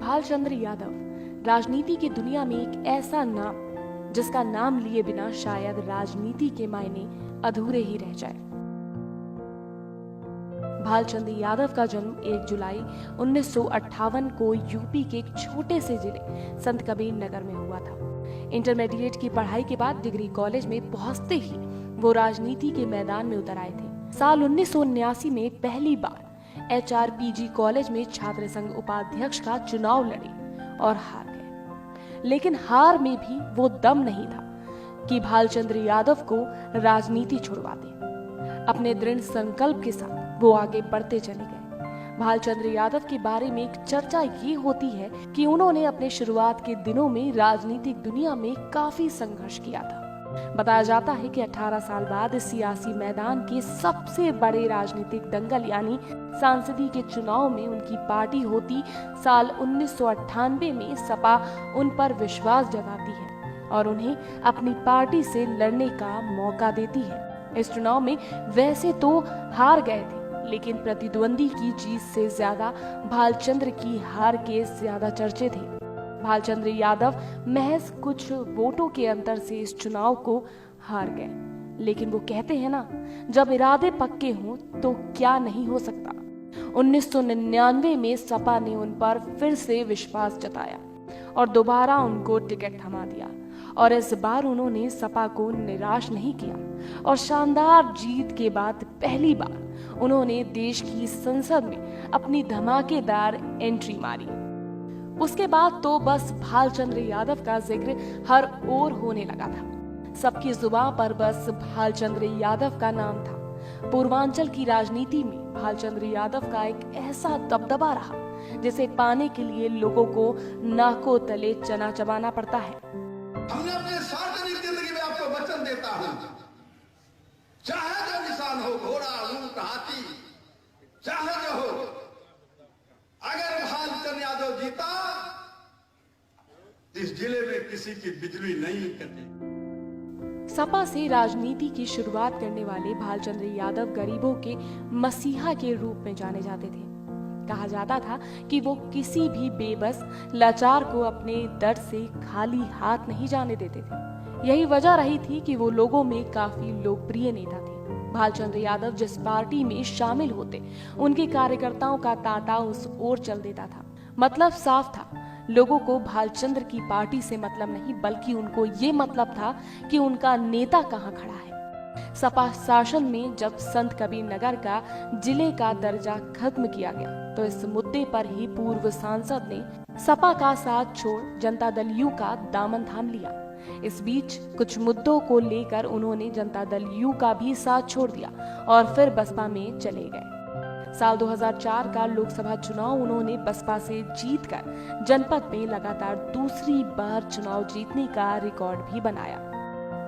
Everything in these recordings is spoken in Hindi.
भालचंद्र यादव राजनीति की दुनिया में एक ऐसा नाम जिसका नाम लिए बिना शायद राजनीति के मायने अधूरे ही रह जाए। भालचंद्र यादव का जन्म 1 जुलाई 1958 को यूपी के एक छोटे से जिले संत कबीर नगर में हुआ था। इंटरमीडिएट की पढ़ाई के बाद डिग्री कॉलेज में पहुंचते ही वो राजनीति के मैदान में उतर आए थे। साल 1979 में पहली बार HRPG कॉलेज में छात्र संघ उपाध्यक्ष का चुनाव लड़े और हार गए। लेकिन हार में भी वो दम नहीं था कि भालचंद्र यादव को राजनीति छुड़वा दे। अपने दृढ़ संकल्प के साथ वो आगे बढ़ते चले गए। भालचंद्र यादव के बारे में एक चर्चा ये होती है कि उन्होंने अपने शुरुआत के दिनों में राजनीतिक दुनिया में काफी संघर्ष किया था। बताया जाता है कि 18 साल बाद सियासी मैदान के सबसे बड़े राजनीतिक दंगल यानी सांसदीय के चुनाव में उनकी पार्टी होती साल 1998 में सपा उन पर विश्वास जताती है और उन्हें अपनी पार्टी से लड़ने का मौका देती है। इस चुनाव में वैसे तो हार गए थे, लेकिन प्रतिद्वंदी की जीत से ज्यादा भालचंद्र की हार के ज्यादा चर्चे थे। भालचंद्र यादव महज कुछ वोटों के अंतर से इस चुनाव को हार गए, लेकिन वो कहते हैं ना, जब इरादे पक्के हों तो क्या नहीं हो सकता। 1999 में सपा ने उन पर फिर से विश्वास जताया और दोबारा उनको टिकट थमा दिया और इस बार उन्होंने सपा को निराश नहीं किया और शानदार जीत के बाद पहली बार उन्होंने देश की संसद में अपनी धमाकेदार एंट्री मारी। उसके बाद तो बस भालचंद्र यादव का जिक्र हर ओर होने लगा था। सबकी जुबान पर बस भालचंद्र यादव का नाम था। पूर्वांचल की राजनीति में भालचंद्र यादव का एक ऐसा दबदबा रहा जिसे पाने के लिए लोगों को नाकों तले चना चबाना पड़ता है। हमने अपने सार्वजनिक जिंदगी में आपको वचन देता हूं, चाहे जो निशान हो, घोड़ा, ऊंट, हाथी, चाहे जो हो, अगर भालचंद्र यादव जीता इस जिले में किसी की बिजली नहीं कटेगी। सपा से राजनीति की शुरुआत करने वाले भालचंद्र यादव गरीबों के मसीहा के रूप में जाने जाते थे। कहा जाता था कि वो किसी भी बेबस लाचार को अपने दर से खाली हाथ नहीं जाने देते थे। यही वजह रही थी कि वो लोगों में काफी लोकप्रिय नेता थे। भालचंद्र यादव जिस पार्टी में शामिल होते, उनके कार्यकर्ताओं का तांता उस ओर चल देता था। मतलब साफ था, लोगों को भालचंद्र की पार्टी से मतलब नहीं, बल्कि उनको ये मतलब था कि उनका नेता कहाँ खड़ा है। सपा शासन में जब संत कबीर नगर का जिले का दर्जा खत्म किया गया तो इस मुद्दे पर ही पूर्व सांसद ने सपा का साथ छोड़ जनता दल यू का दामन थाम लिया। इस बीच कुछ मुद्दों को लेकर उन्होंने जनता दल यू का भी साथ छोड़ दिया और फिर बसपा में चले गए। साल 2004 का लोकसभा चुनाव उन्होंने बसपा से जीतकर जनपद में लगातार दूसरी बार चुनाव जीतने का रिकॉर्ड भी बनाया।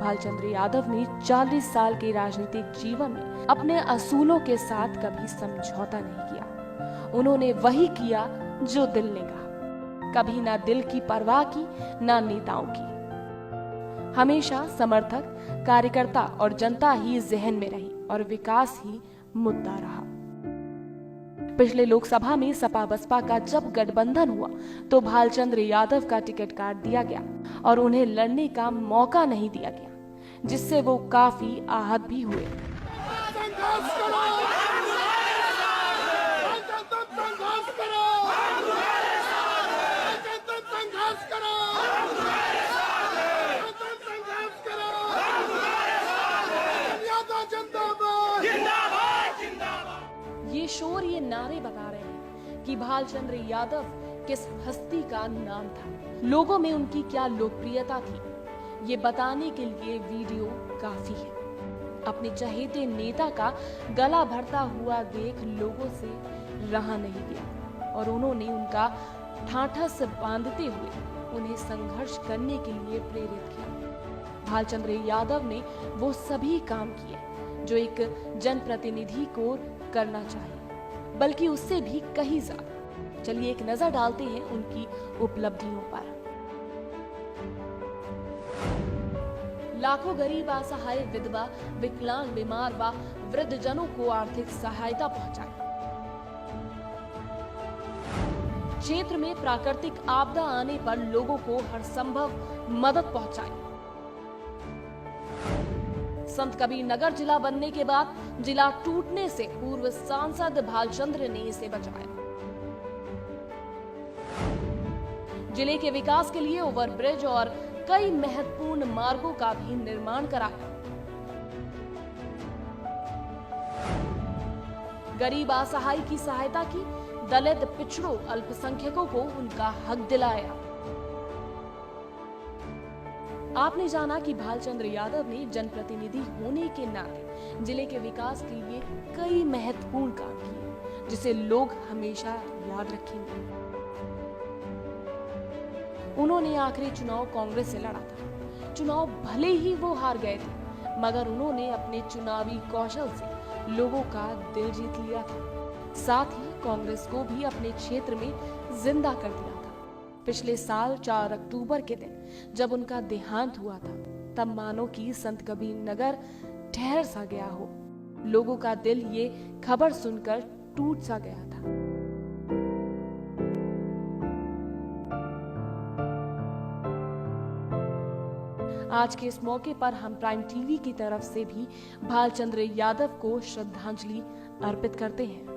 भालचंद्र यादव ने 40 साल के राजनीतिक जीवन में अपने असूलों के साथ कभी समझौता नहीं किया। उन्होंने वही किया जो दिल ने कहा, कभी ना दिल की परवाह की ना नेताओं की। हमेशा समर्थक, कार्यकर्ता और जनता ही जहन में रही और विकास ही मुद्दा रहा। पिछले लोकसभा में सपा बसपा का जब गठबंधन हुआ तो भालचंद्र यादव का टिकट काट दिया गया और उन्हें लड़ने का मौका नहीं दिया गया, जिससे वो काफी आहत भी हुए। ये शोर, ये नारे बता रहे हैं कि भालचंद्र यादव किस हस्ती का नाम था, लोगों में उनकी क्या लोकप्रियता थी। ये बताने के लिए वीडियो काफी है। अपने चहेते नेता का गला भरता हुआ देख लोगों से रहा नहीं गया और उन्होंने उनका ठाठस बांधते हुए उन्हें संघर्ष करने के लिए प्रेरित किया। भालचंद्र यादव ने वो सभी काम किए जो एक जनप्रतिनिधि को करना चाहिए, बल्कि उससे भी कहीं ज्यादा। चलिए एक नजर डालते हैं उनकी उपलब्धियों पर। लाखों गरीब, असहाय, विधवा, विकलांग, बीमार व वृद्ध जनों को आर्थिक सहायता पहुंचाई। क्षेत्र में प्राकृतिक आपदा आने पर लोगों को हर संभव मदद पहुंचाई। संत कबीर नगर जिला बनने के बाद जिला टूटने से पूर्व सांसद भालचंद्र ने इसे बचाया। जिले के विकास के लिए ओवरब्रिज और कई महत्वपूर्ण मार्गों का भी निर्माण कराया। गरीब असहाय की सहायता की, दलित पिछड़ों अल्पसंख्यकों को उनका हक दिलाया। आपने जाना कि भालचंद्र यादव ने जनप्रतिनिधि होने के नाते जिले के विकास के लिए कई महत्वपूर्ण काम किए, जिसे लोग हमेशा याद रखेंगे। उन्होंने आखिरी चुनाव कांग्रेस से लड़ा था। चुनाव भले ही वो हार गए थे, मगर उन्होंने अपने चुनावी कौशल से लोगों का दिल जीत लिया था। साथ ही कांग्रेस को भी अपने क्षेत्र में जिंदा कर दिया था। पिछले साल 4 अक्टूबर के दिन जब उनका देहांत हुआ था, तब मानो कि संत कबीर नगर ठहर सा गया हो। लोगों का दिल ये खबर सुनकर टूट सा गया था। आज के इस मौके पर हम प्राइम टीवी की तरफ से भी भालचंद्र यादव को श्रद्धांजलि अर्पित करते हैं।